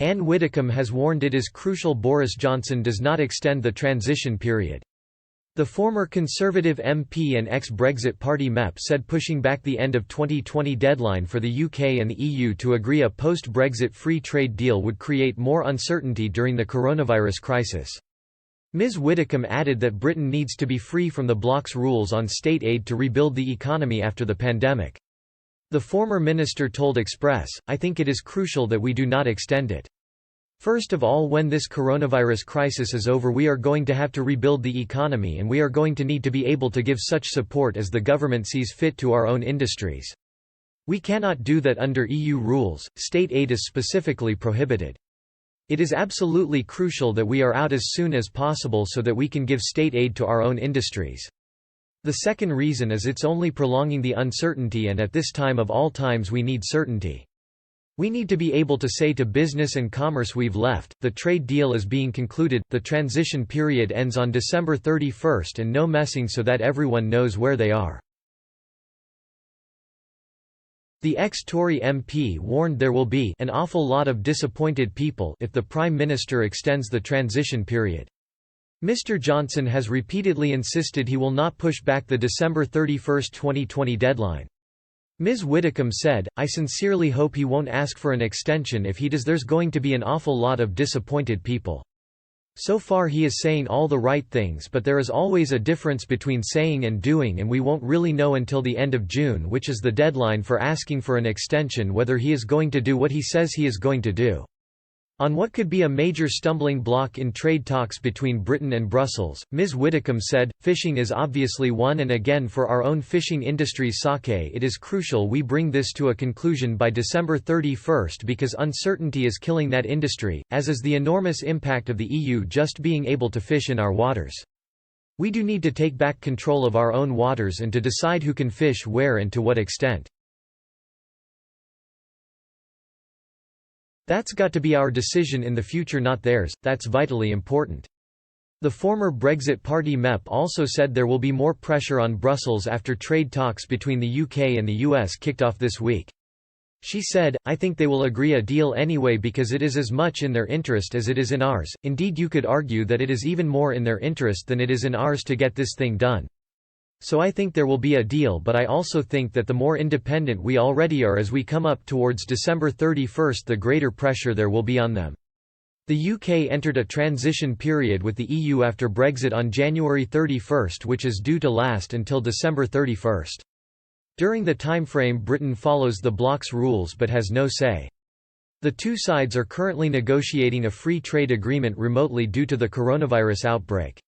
Anne Widdecombe has warned it is crucial Boris Johnson does not extend the transition period. The former Conservative MP and ex-Brexit Party MEP said pushing back the end of 2020 deadline for the UK and the EU to agree a post-Brexit free trade deal would create more uncertainty during the coronavirus crisis. Ms Widdecombe added that Britain needs to be free from the bloc's rules on state aid to rebuild the economy after the pandemic. The former minister told Express, "I think it is crucial that we do not extend it. First of all, when this coronavirus crisis is over, we are going to have to rebuild the economy and we are going to need to be able to give such support as the government sees fit to our own industries. We cannot do that under EU rules, state aid is specifically prohibited. It is absolutely crucial that we are out as soon as possible so that we can give state aid to our own industries. The second reason is it's only prolonging the uncertainty, and at this time of all times we need certainty. We need to be able to say to business and commerce we've left, the trade deal is being concluded, the transition period ends on December 31st and no messing so that everyone knows where they are." The ex-Tory MP warned there will be an awful lot of disappointed people if the Prime Minister extends the transition period. Mr Johnson has repeatedly insisted he will not push back the December 31, 2020 deadline. Ms Widdecombe said, "I sincerely hope he won't ask for an extension. If he does, there's going to be an awful lot of disappointed people. So far he is saying all the right things, but there is always a difference between saying and doing, and we won't really know until the end of June, which is the deadline for asking for an extension, whether he is going to do what he says he is going to do." On what could be a major stumbling block in trade talks between Britain and Brussels, Ms Widdecombe said, "Fishing is obviously one, and again for our own fishing industry's sake it is crucial we bring this to a conclusion by December 31 because uncertainty is killing that industry, as is the enormous impact of the EU just being able to fish in our waters. We do need to take back control of our own waters and to decide who can fish where and to what extent. That's got to be our decision in the future, not theirs. That's vitally important." The former Brexit Party MEP also said there will be more pressure on Brussels after trade talks between the UK and the US kicked off this week. She said, "I think they will agree a deal anyway because it is as much in their interest as it is in ours. Indeed, you could argue that it is even more in their interest than it is in ours to get this thing done. So I think there will be a deal, but I also think that the more independent we already are as we come up towards December 31, the greater pressure there will be on them." The UK entered a transition period with the EU after Brexit on January 31, which is due to last until December 31. During the timeframe, Britain follows the bloc's rules but has no say. The two sides are currently negotiating a free trade agreement remotely due to the coronavirus outbreak.